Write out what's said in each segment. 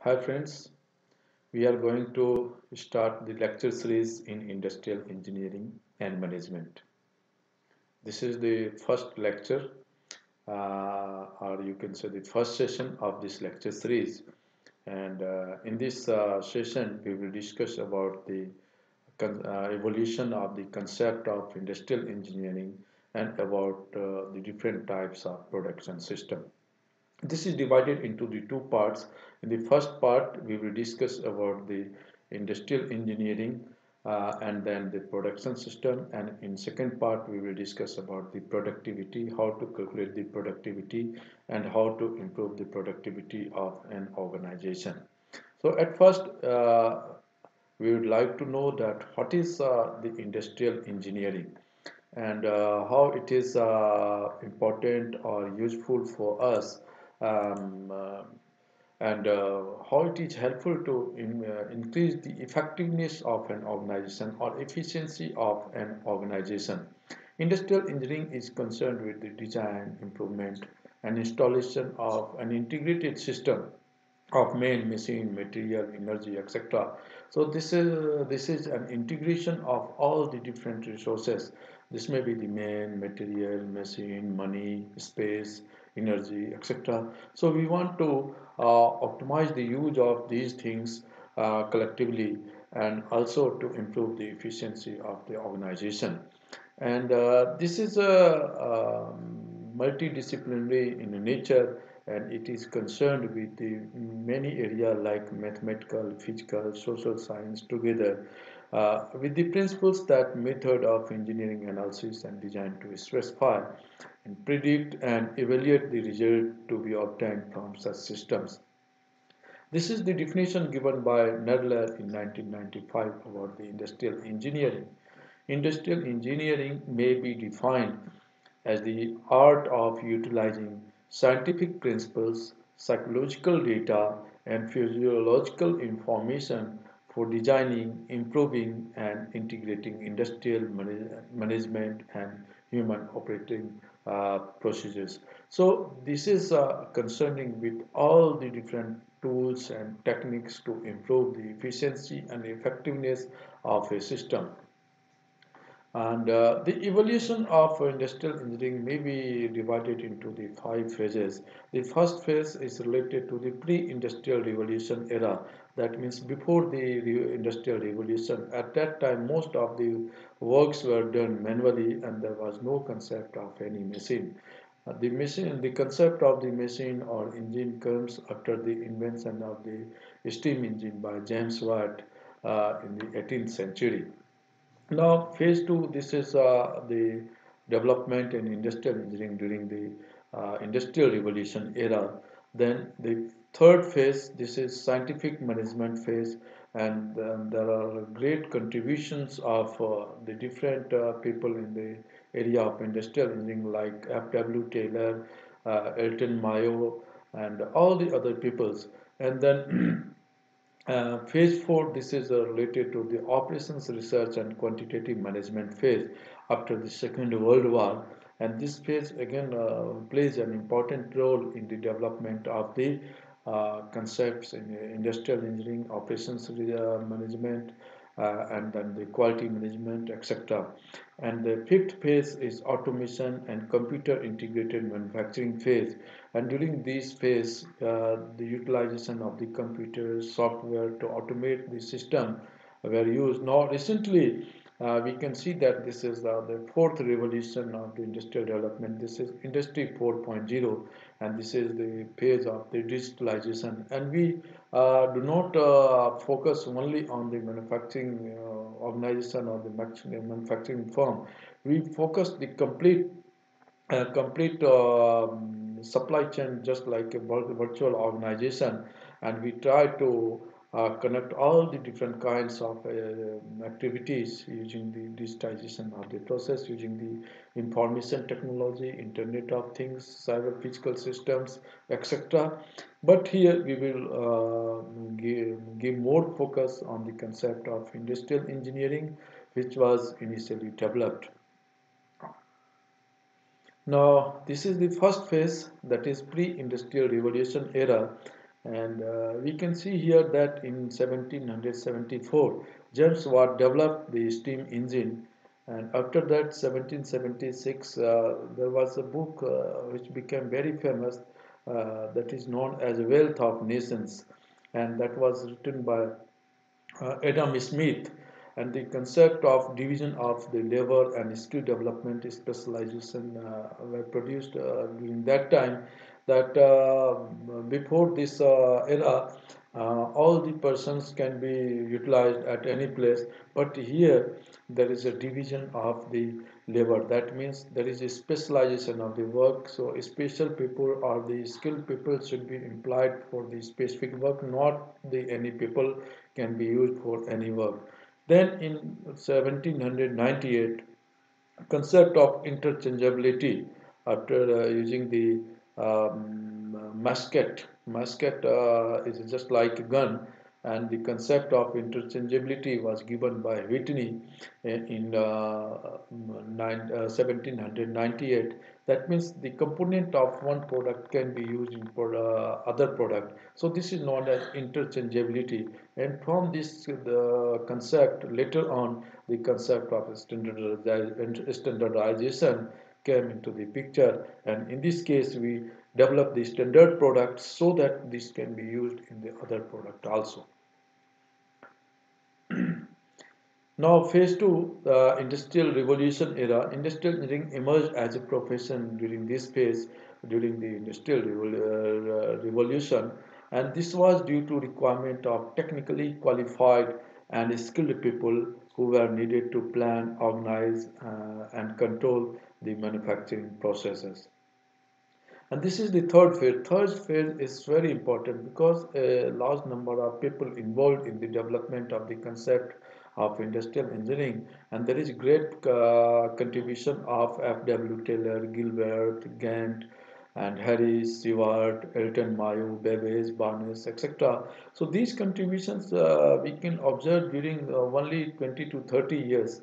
Hi friends, we are going to start the lecture series in industrial engineering and management. This is the first lecture, or you can say the first session of this lecture series. And in this session, we will discuss about the evolution of the concept of industrial engineering and about the different types of production system. This is divided into the two parts. In the first part, we will discuss about the industrial engineering and then the production system. And in second part, we will discuss about the productivity, how to calculate the productivity and how to improve the productivity of an organization. So at first, we would like to know that what is the industrial engineering and how it is important or useful for us um, uh, and how it is helpful to increase the effectiveness of an organization or efficiency of an organization. Industrial engineering is concerned with the design, improvement, and installation of an integrated system of main machine material energy etc. So this is an integration of all the different resources. This may be the main material machine money space energy etc. So we want to optimize the use of these things collectively and also to improve the efficiency of the organization. And this is a multidisciplinary in nature, and it is concerned with the many areas like mathematical, physical, social science together with the principles that method of engineering analysis and design to specify and predict and evaluate the result to be obtained from such systems. This is the definition given by Nadler in 1995 about the industrial engineering. Industrial engineering may be defined as the art of utilizing scientific principles, psychological data, and physiological information for designing, improving, and integrating industrial management and human operating procedures. So this is concerning with all the different tools and techniques to improve the efficiency and effectiveness of a system. And the evolution of industrial engineering may be divided into the five phases. The first phase is related to the pre-industrial revolution era. That means before the industrial revolution. At that time, most of the works were done manually, and there was no concept of any machine. The concept of the machine or engine comes after the invention of the steam engine by James Watt in the 18th century. Now, phase two, this is the development in industrial engineering during the industrial revolution era. Then the third phase, this is scientific management phase, and there are great contributions of the different people in the area of industrial engineering like F.W. Taylor, Elton Mayo, and all the other peoples. And then phase 4, this is related to the operations research and quantitative management phase after the Second World War. And this phase again plays an important role in the development of the concepts in industrial engineering, operations management, and then the quality management, etc. And the fifth phase is automation and computer integrated manufacturing phase. And during this phase, the utilization of the computer software to automate the system were used. Now, recently, we can see that this is the fourth revolution of the industrial development. This is Industry 4.0, and this is the phase of the digitalization. And we do not focus only on the manufacturing organization or the manufacturing firm. We focus the complete supply chain just like a virtual organization, and we try to connect all the different kinds of activities using the digitization of the process, using the information technology, internet of things, cyber physical systems, etc. But here we will give more focus on the concept of industrial engineering, which was initially developed. Now, this is the first phase, that is pre-industrial revolution era. And we can see here that in 1774, James Watt developed the steam engine, and after that, 1776, there was a book which became very famous, that is known as Wealth of Nations, and that was written by Adam Smith, and the concept of division of the labor and skill development specialization were produced during that time. That before this era, all the persons can be utilized at any place, but here there is a division of the labor. That means there is a specialization of the work. So special people or the skilled people should be employed for the specific work, not the any people can be used for any work. Then in 1798, concept of interchangeability after using the musket. Musket is just like a gun, and the concept of interchangeability was given by Whitney in 1798. That means the component of one product can be used in for other product. So this is known as interchangeability, and from this the concept later on the concept of standardization came into the picture, and in this case we develop the standard product so that this can be used in the other product also. Now, phase two, the industrial revolution era. Industrial engineering emerged as a profession during this phase, during the industrial revolution, and this was due to requirement of technically qualified and skilled people who were needed to plan, organize, and control the manufacturing processes. And this is the third phase. Third phase is very important because a large number of people involved in the development of the concept of industrial engineering, and there is great contribution of F.W. Taylor, Gilbert, Gantt, and Harris, Stewart, Elton Mayo, Babbage, Barnes, etc. So these contributions we can observe during only 20 to 30 years.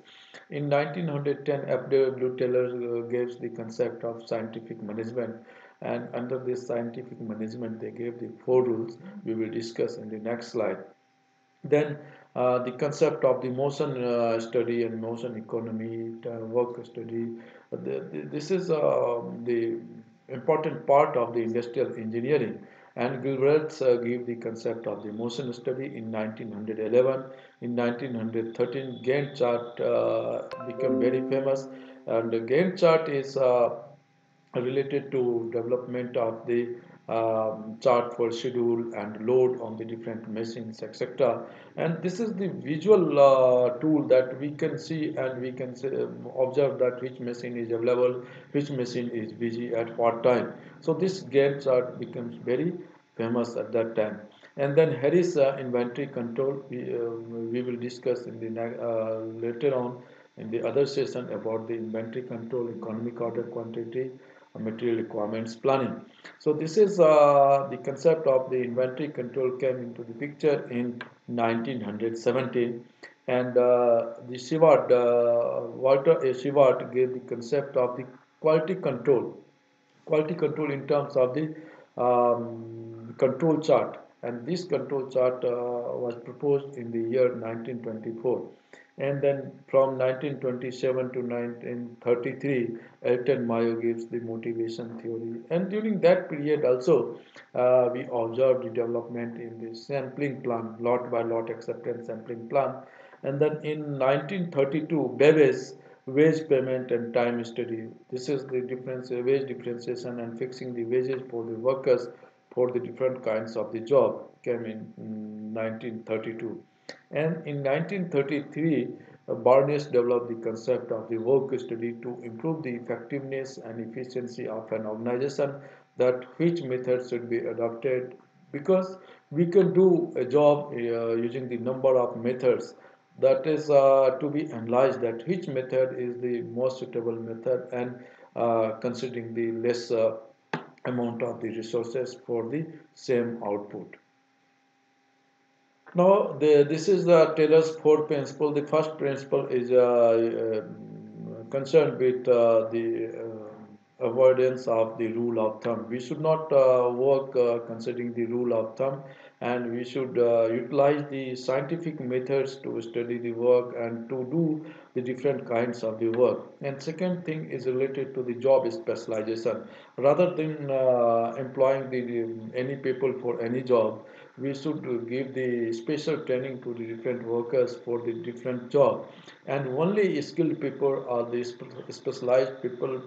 In 1910, F.W. Taylor gave the concept of scientific management, and under this scientific management they gave the four rules we will discuss in the next slide. Then the concept of the motion study and motion economy work study, this is the important part of the industrial engineering, and Gilbert gave the concept of the motion study in 1911. In 1913, Gantt chart became very famous, and the Gantt chart is related to development of the chart for schedule and load on the different machines, etc. And this is the visual tool that we can see, and we can observe that which machine is available, which machine is busy at what time. So this Gantt chart becomes very famous at that time. And then Harris inventory control, we will discuss in the later on in the other session about the inventory control, economic order quantity, material requirements planning. So this is the concept of the inventory control came into the picture in 1917, and the Shewhart, Walter A. Shewhart gave the concept of the quality control, quality control in terms of the control chart, and this control chart was proposed in the year 1924. And then from 1927 to 1933, Elton Mayo gives the motivation theory, and during that period also we observed the development in the sampling plan, lot by lot acceptance sampling plan. And then in 1932, Babbage wage payment and time study. This is the difference, wage differentiation and fixing the wages for the workers for the different kinds of the job came in 1932. And in 1933, Barnes developed the concept of the work study to improve the effectiveness and efficiency of an organization, that which method should be adopted, because we can do a job using the number of methods, that is to be analyzed that which method is the most suitable method, and considering the less amount of the resources for the same output. Now, this is the Taylor's fourth principle. The first principle is concerned with the avoidance of the rule of thumb. We should not work considering the rule of thumb, and we should utilize the scientific methods to study the work and to do the different kinds of the work. And second thing is related to the job specialization. Rather than employing any people for any job, we should give the special training to the different workers for the different job, and only skilled people or the specialized people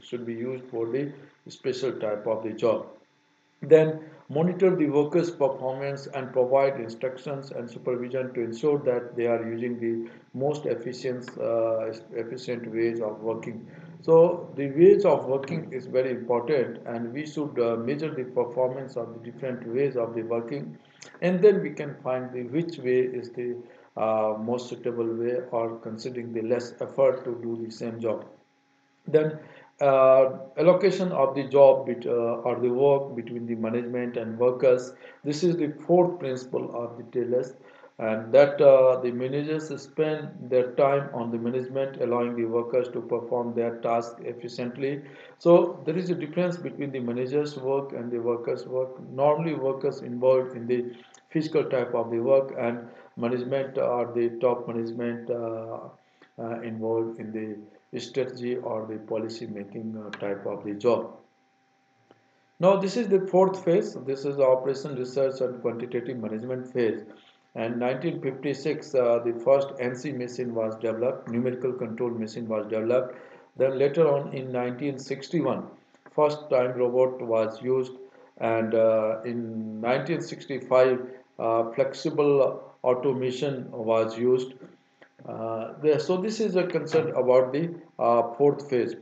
should be used for the special type of the job. Then monitor the workers' performance and provide instructions and supervision to ensure that they are using the most efficient ways of working. So the ways of working is very important, and we should measure the performance of the different ways of the working, and then we can find the which way is the most suitable way, or considering the less effort to do the same job. Then allocation of the or the work between the management and workers. This is the fourth principle of the TLS, and that the managers spend their time on the management, allowing the workers to perform their task efficiently. So there is a difference between the managers' work and the workers' work. Normally, workers involved in the physical type of the work, and management or the top management involved in the strategy or the policy making type of the job. Now this is the fourth phase. This is the operation research and quantitative management phase. And 1956, the first NC machine was developed, numerical control machine was developed. Then later on in 1961, first time robot was used, and in 1965, flexible automation was used. So this is a concern about the fourth phase.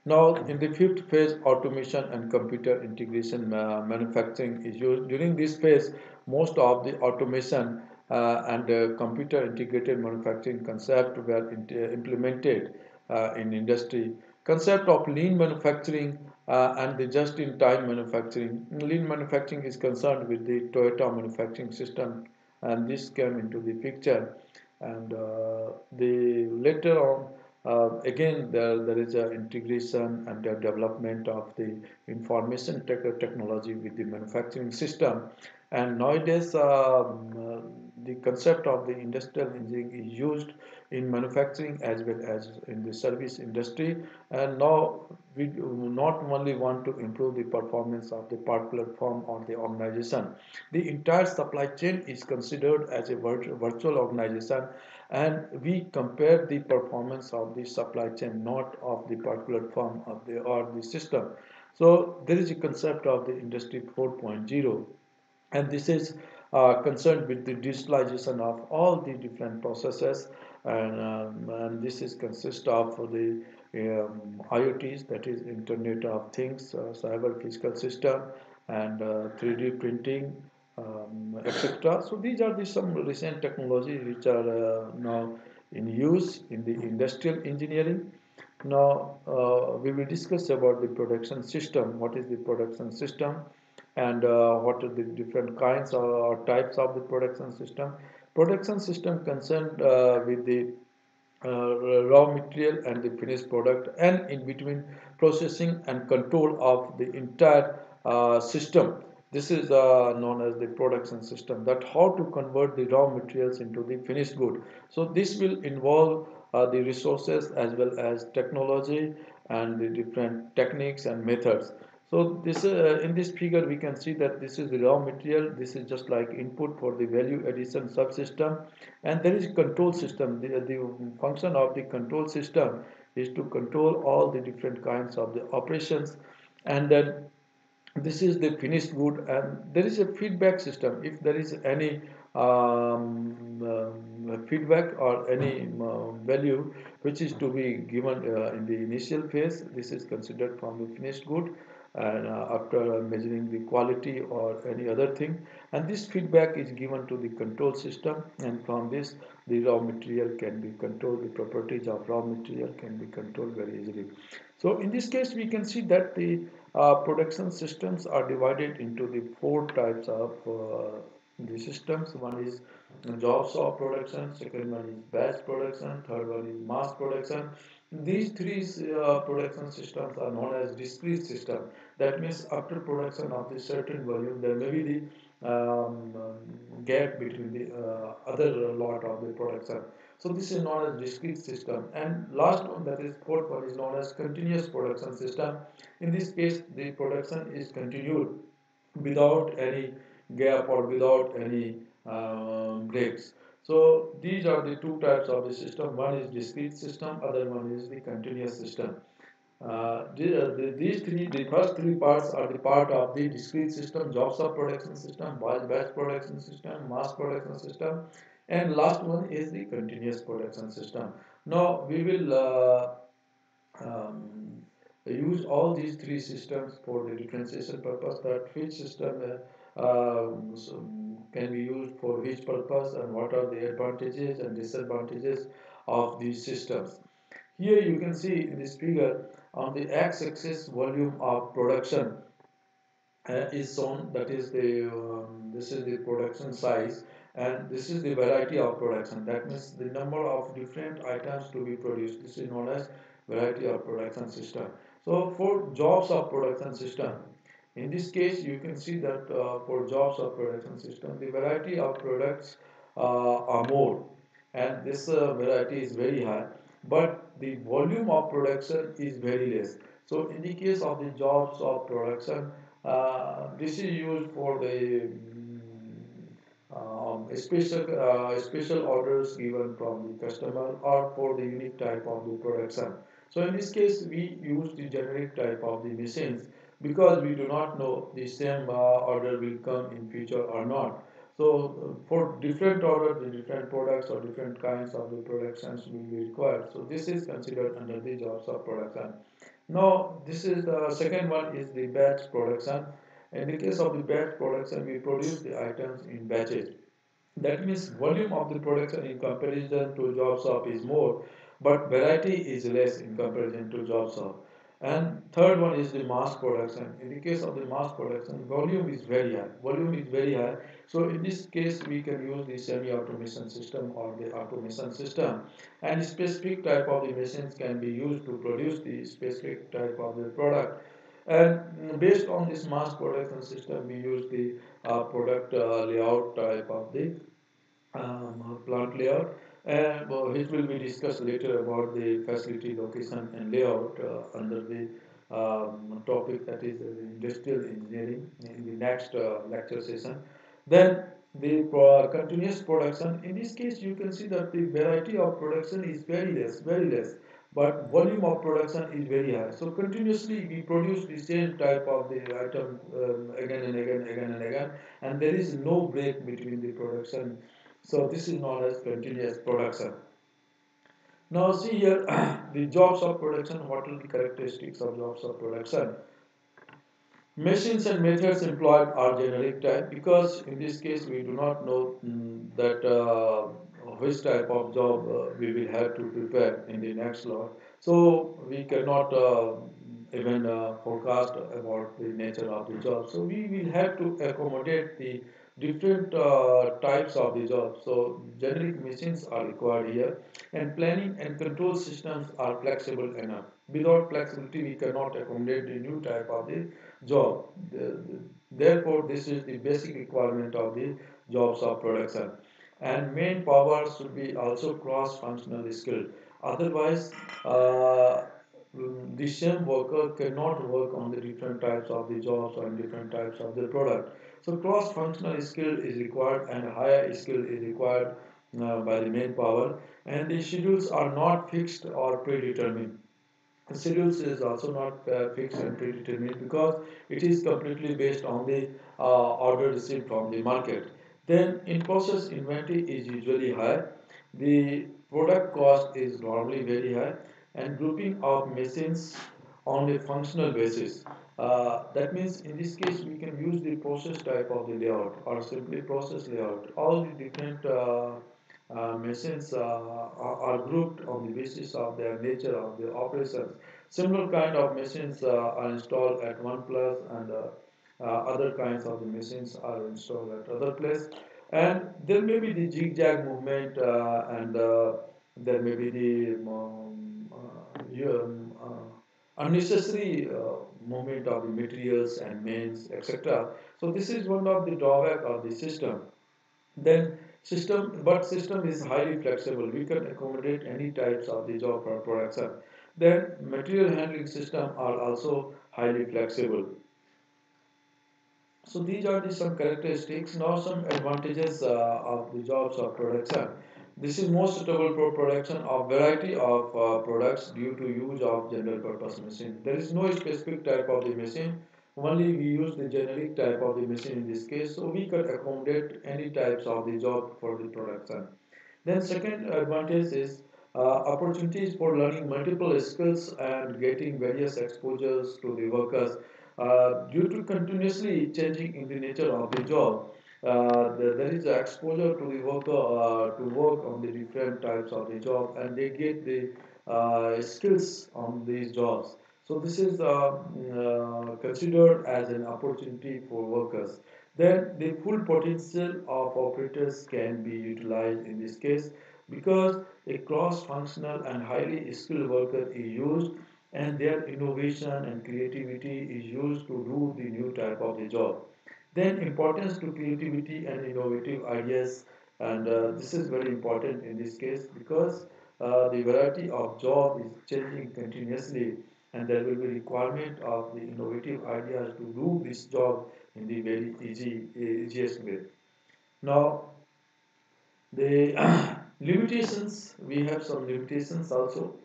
Now, in the fifth phase, automation and computer integration manufacturing is used. During this phase, most of the automation and computer integrated manufacturing concept were implemented in industry. Concept of lean manufacturing and the just-in-time manufacturing. Lean manufacturing is concerned with the Toyota manufacturing system, and this came into the picture. And the later on, again, there is a integration and the development of the information technology with the manufacturing system. And nowadays, the concept of the industrial engineering is used in manufacturing as well as in the service industry. And now we do not only want to improve the performance of the particular firm or the organization. The entire supply chain is considered as a virtual organization, and we compare the performance of the supply chain, not of the particular firm or the system. So there is a concept of the industry 4.0, and this is concerned with the digitalization of all the different processes, and this is consist of the IoTs, that is Internet of Things, cyber physical system, and 3D printing, etc. So these are some recent technologies which are now in use in the industrial engineering. Now we will discuss about the production system. What is the production system, and what are the different kinds or types of the production system? Production system concerned with the raw material and the finished product, and in between processing and control of the entire system. This is known as the production system, that how to convert the raw materials into the finished good. So this will involve the resources as well as technology and the different techniques and methods. So this in this figure we can see that this is the raw material. This is just like input for the value addition subsystem, and there is control system. The function of the control system is to control all the different kinds of the operations, and then this is the finished good, and there is a feedback system. If there is any feedback or any value which is to be given in the initial phase, this is considered from the finished good, and after measuring the quality or any other thing, and this feedback is given to the control system, and from this the raw material can be controlled, the properties of raw material can be controlled very easily. So in this case we can see that the production systems are divided into the four types of the systems. One is job shop production, second one is batch production, third one is mass production, These three production systems are known as discrete system. That means after production of the certain volume, there may be the gap between the other lot of the production. So this is known as discrete system. And last one, that is fourth one, is known as continuous production system. In this case, the production is continued without any gap or without any breaks. So these are the two types of the system. One is discrete system, other one is the continuous system. These three, the first three parts are the part of the discrete system: jobs of production system, batch production system, mass production system, and last one is the continuous production system. Now we will um, use all these three systems for the differentiation purpose, that which system can be used for which purpose and what are the advantages and disadvantages of these systems. Here you can see in this figure, on the x-axis volume of production is shown, that is the this is the production size, and this is the variety of production, that means the number of different items to be produced. This is known as variety of production system. So for jobs of production system, in this case you can see that for jobs of production system, the variety of products are more, and this variety is very high, but the volume of production is very less. So in the case of the jobs of production, this is used for the special orders given from the customer, or for the unique type of the production. So in this case, we use the generic type of the machines, because we do not know the same order will come in future or not. So for different order, the different products or different kinds of the productions will be required. So this is considered under the jobs of production. Now, this is the second one, is the batch production. In the case of the batch production, we produce the items in batches. That means volume of the production in comparison to job shop is more, but variety is less in comparison to job shop. And third one is the mass production. In the case of the mass production, volume is very high. Volume is very high. So in this case, we can use the semi-automation system or the automation system. And specific type of the machines can be used to produce the specific type of the product. And based on this mass production system, we use the product layout type of the plant layout, and which will be discussed later about the facility location and layout under the topic, that is industrial engineering, in the next lecture session. Then the continuous production. In this case, you can see that the variety of production is very less, but volume of production is very high. So continuously we produce the same type of the item again and again, and there is no break between the production. So this is known as continuous production. Now see here, the jobs of production. What are the characteristics of jobs of production? Machines and methods employed are generic type, because in this case we do not know that which type of job we will have to prepare in the next lot. So we cannot even forecast about the nature of the job. So we will have to accommodate the different types of the job. So generic machines are required here, and planning and control systems are flexible enough. Without flexibility, we cannot accommodate the new type of the job. Therefore, this is the basic requirement of the jobs of production. And main power should be also cross-functional skill. Otherwise, the same worker cannot work on the different types of the jobs or different types of the product. So cross-functional skill is required, and higher skill is required by the main power. And the schedules are not fixed or predetermined. Schedules is also not fixed and predetermined, because it is completely based on the order received from the market. Then in process inventory is usually high, the product cost is normally very high, and grouping of machines on a functional basis. That means in this case we can use the process type of the layout, or simply process layout. All the different machines are grouped on the basis of their nature of the operations. Similar kind of machines are installed at one place, and other kinds of the machines are installed at other place. And there may be the zigzag movement, and there may be the unnecessary movement of the materials and mains, etc. So this is one of the drawback of the system. Then system is highly flexible. We can accommodate any types of the job or production. Then material handling system are also highly flexible. So these are the some characteristics. Now some advantages of the jobs of production. This is most suitable for production of variety of products due to use of general purpose machine. There is no specific type of the machine. Only we use the generic type of the machine in this case. So we can accommodate any types of the job for the production. Then second advantage is opportunities for learning multiple skills and getting various exposures to the workers. Due to continuously changing in the nature of the job, there is exposure to the worker to work on the different types of the job, and they get the skills on these jobs. So this is considered as an opportunity for workers. Then the full potential of operators can be utilized in this case because a cross-functional and highly skilled worker is used, and their innovation and creativity is used to do the new type of the job. Then importance to creativity and innovative ideas, and this is very important in this case because the variety of job is changing continuously, and there will be requirement of the innovative ideas to do this job in the very easiest way. Now the limitations, we have some limitations also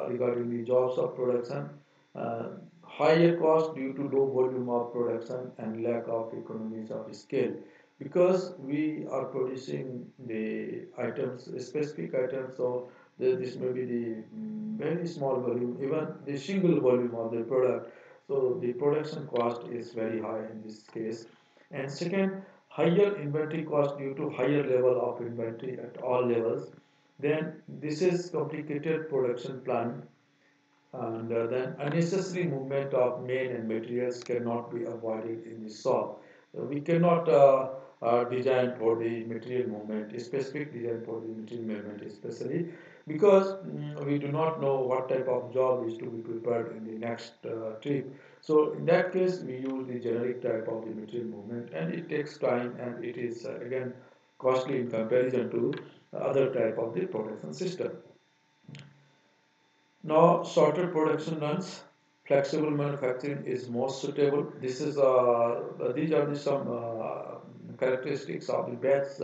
regarding the jobs of production. Uh, Higher cost due to low volume of production and lack of economies of scale, because we are producing the items, specific items, so this may be the very small volume, even the single volume of the product, so the production cost is very high in this case. And second, higher inventory cost due to higher level of inventory at all levels. Then this is complicated production planning, and then unnecessary movement of main and materials cannot be avoided in this shop. We cannot design for the material movement, specific design for the material movement, especially because we do not know what type of job is to be prepared in the next trip. So in that case, we use the generic type of the material movement, and it takes time, and it is again costly in comparison to other type of the production system. Now, shorter production runs, flexible manufacturing is most suitable. These are the some characteristics of the batch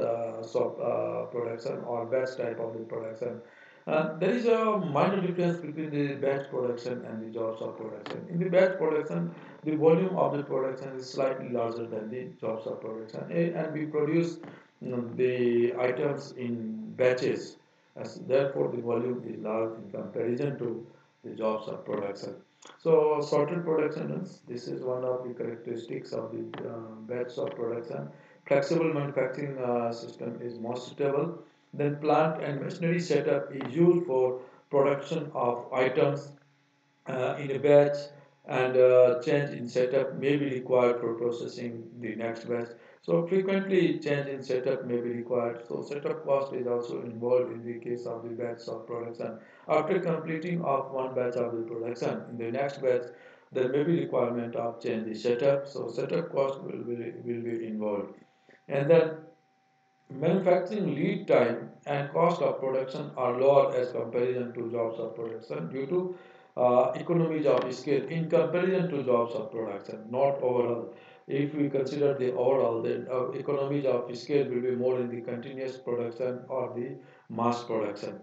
production or batch type of the production. There is a minor difference between the batch production and the jobs of production. In the batch production, the volume of the production is slightly larger than the jobs of production, and we produce the items in batches, as therefore the volume is large in comparison to the jobs of production. So sorted production is, this is one of the characteristics of the batch of production. Flexible manufacturing system is most suitable. Then plant and machinery setup is used for production of items in a batch, and change in setup may be required for processing the next batch. So frequently change in setup may be required. So setup cost is also involved in the case of the batch of production. After completing of one batch of the production, in the next batch there may be requirement of change the setup. So setup cost will be involved. And then manufacturing lead time and cost of production are lower as comparison to jobs of production due to economies of scale in comparison to jobs of production, not overall. If we consider the overall, then economies of scale will be more in the continuous production or the mass production.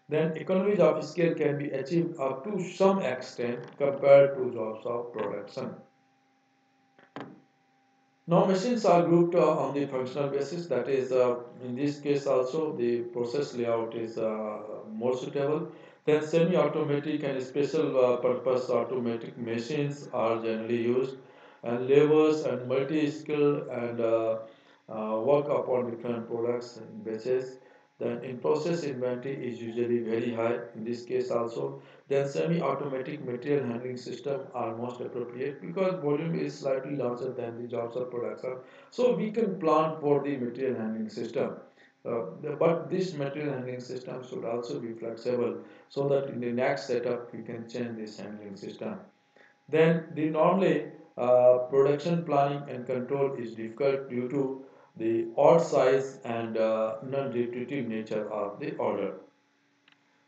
Then economies of scale can be achieved up to some extent compared to jobs of production. Now machines are grouped on the functional basis. That is, in this case also the process layout is more suitable. Then semi-automatic and special purpose automatic machines are generally used, and levers and multi-skill and work upon different products and batches. Then in process inventory is usually very high in this case also. Then semi-automatic material handling system are most appropriate because volume is slightly larger than the jobs of production. So we can plan for the material handling system. But this material handling system should also be flexible so that in the next setup we can change this handling system. Then the normally production planning and control is difficult due to the odd size and non-repetitive nature of the order.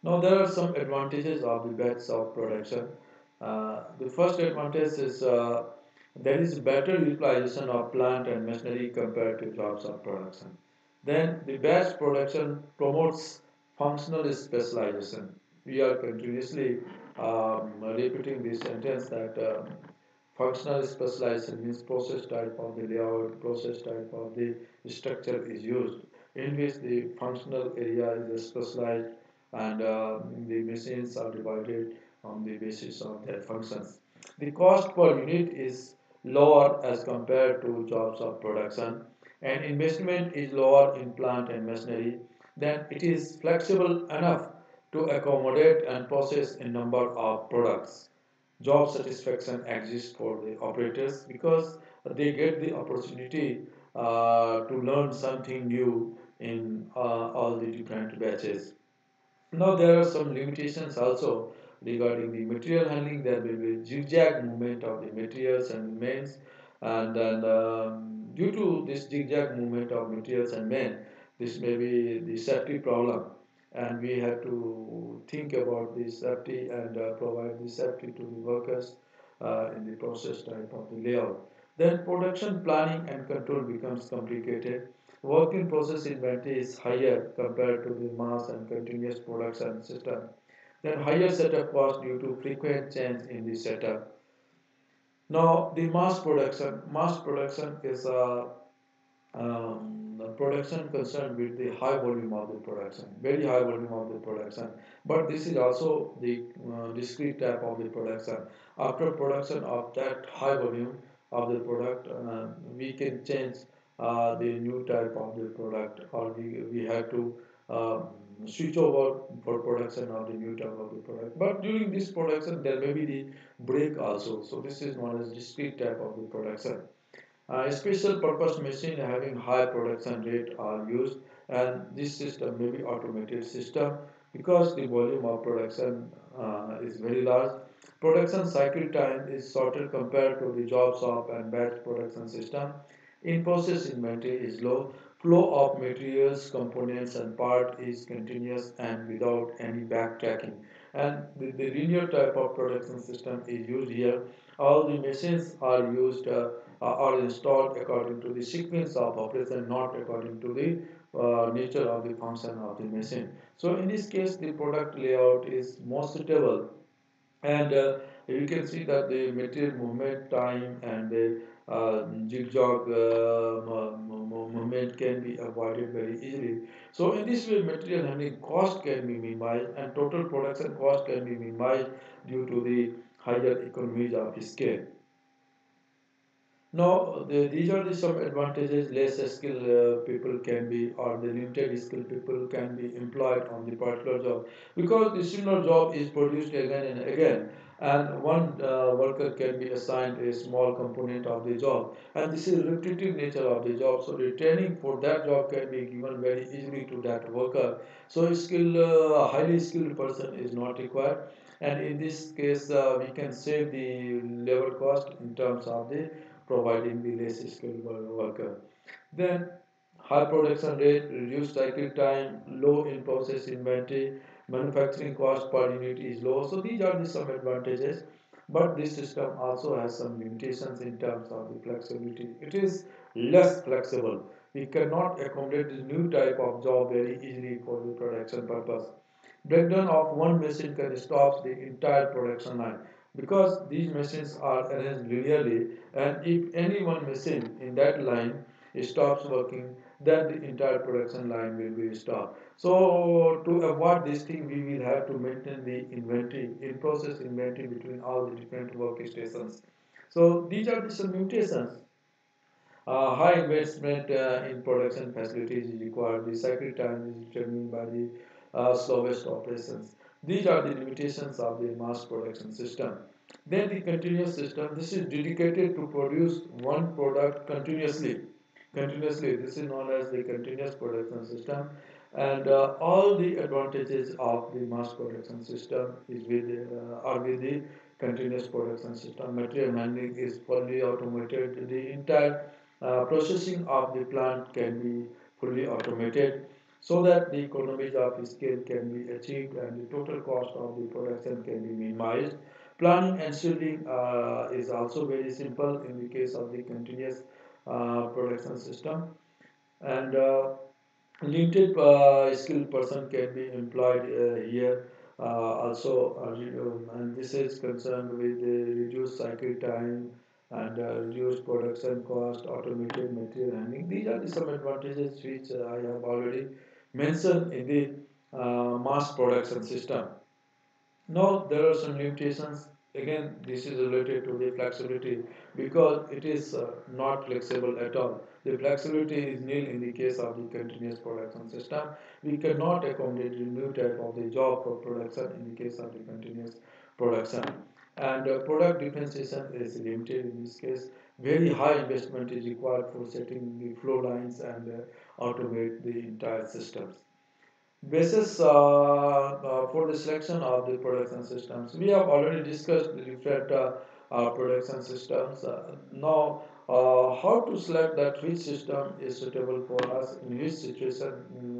Now there are some advantages of the batch of production. The first advantage is there is better utilization of plant and machinery compared to jobs of production. Then the batch production promotes functional specialization. We are continuously repeating this sentence that functional specialization means process type of the layout, process type of the structure is used, in which the functional area is specialized and the machines are divided on the basis of their functions. The cost per unit is lower as compared to jobs of production, and investment is lower in plant and machinery. Then it is flexible enough to accommodate and process a number of products. Job satisfaction exists for the operators because they get the opportunity to learn something new in all the different batches. Now there are some limitations also regarding the material handling. There will be zigzag movement of the materials and mains, and then due to this zigzag movement of materials and men, this may be the safety problem, and we have to think about the safety and provide the safety to the workers in the process type of the layout. Then production planning and control becomes complicated. Work in process inventory is higher compared to the mass and continuous production system. Then higher setup cost due to frequent change in the setup. Now the mass production is the production concerned with the high volume of the production, very high volume of the production. But this is also the discrete type of the production. After production of that high volume of the product, we can change the new type of the product, or we have to switch over for production of the new type of the product. But during this production, there may be the break also. So this is known as discrete type of the production. Special purpose machine having high production rate are used, and this system may be automated system because the volume of production is very large. Production cycle time is shorter compared to the job shop and batch production system. In process inventory is low. Flow of materials, components, and part is continuous and without any backtracking. And the linear type of production system is used here. All the machines are used are installed according to the sequence of operation, not according to the nature of the function of the machine. So in this case, the product layout is more suitable, and you can see that the material movement time and the zigzag movement can be avoided very easily. So in this way, material handling cost can be minimized and total production cost can be minimized due to the higher economies of scale. Now, these are the some advantages. Less skilled people can be, or the limited skilled people can be employed on the particular job, because the similar job is produced again and again, and one worker can be assigned a small component of the job, and this is repetitive nature of the job. So the training for that job can be given very easily to that worker. So highly skilled person is not required, and in this case, we can save the labor cost in terms of the providing the less skilled worker. Then high production rate, reduced cycle time, low in process inventory, manufacturing cost per unit is low. So these are the some advantages. But this system also has some limitations in terms of the flexibility. It is less flexible. We cannot accommodate this new type of job very easily for the production purpose. Breakdown of one machine can stop the entire production line, because these machines are arranged linearly, and if any one machine in that line stops working, then the entire production line will be stopped. So to avoid this thing, we will have to maintain the inventory, in process inventory between all the different workstations. So these are the some mutations. High investment in production facilities is required. The cycle time is determined by the slowest operations. These are the limitations of the mass production system. Then the continuous system. This is dedicated to produce one product continuously. continuously. This is known as the continuous production system, and all the advantages of the mass production system is are with the continuous production system. Material handling is fully automated. The entire processing of the plant can be fully automated, so that the economies of scale can be achieved and the total cost of the production can be minimized. Planning and scheduling is also very simple in the case of the continuous production system, and limited skilled person can be employed here. And this is concerned with the reduced cycle time and reduced production cost, automated material handling. These are the some advantages which I have already mentioned in the mass production system. Now there are some limitations. Again, this is related to the flexibility because it is not flexible at all. The flexibility is nil in the case of the continuous production system. We cannot accommodate the new type of the job for production in the case of the continuous production. And product differentiation is limited in this case. Very high investment is required for setting the flow lines and automate the entire systems. Basis for the selection of the production systems. We have already discussed the different production systems. Now, how to select that which system is suitable for us, in which situation,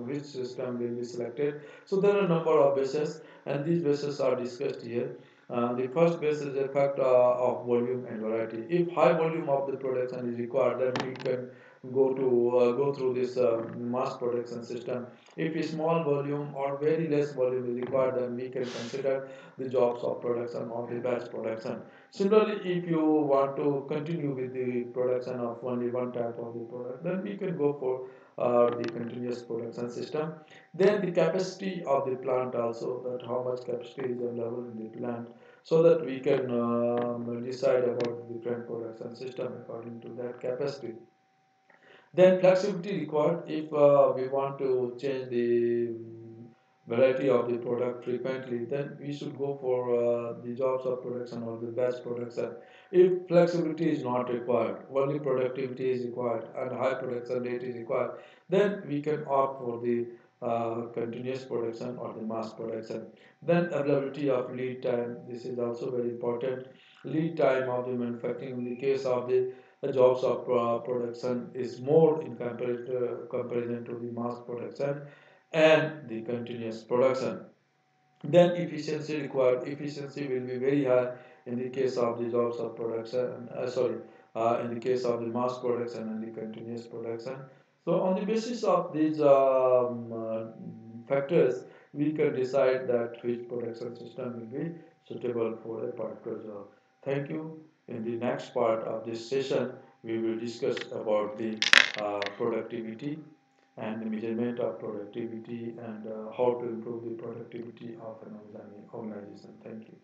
which system will be selected. So there are a number of bases, and these bases are discussed here. The first base is the fact of volume and variety. If high volume of the production is required, then we can go through this mass production system. If a small volume or very less volume is required, then we can consider the jobs of production or the batch production. Similarly, if you want to continue with the production of only one type of the product, then we can go for the continuous production system. Then the capacity of the plant also, that how much capacity is available in the plant, so that we can decide about the different production system according to that capacity. Then flexibility required if we want to change the variety of the product frequently, then we should go for the jobs of production or the batch production. If flexibility is not required, only productivity is required and high production rate is required, then we can opt for the continuous production or the mass production. Then availability of lead time, this is also very important. Lead time of the manufacturing in the case of the jobs of production is more in comparison to the mass production and the continuous production. Then efficiency required. Efficiency will be very high in the case of the jobs of production. In the case of the mass production and the continuous production. So on the basis of these factors, we can decide that which production system will be suitable for a particular job. Thank you. In the next part of this session, we will discuss about the productivity and the measurement of productivity and how to improve the productivity of an organization. Thank you.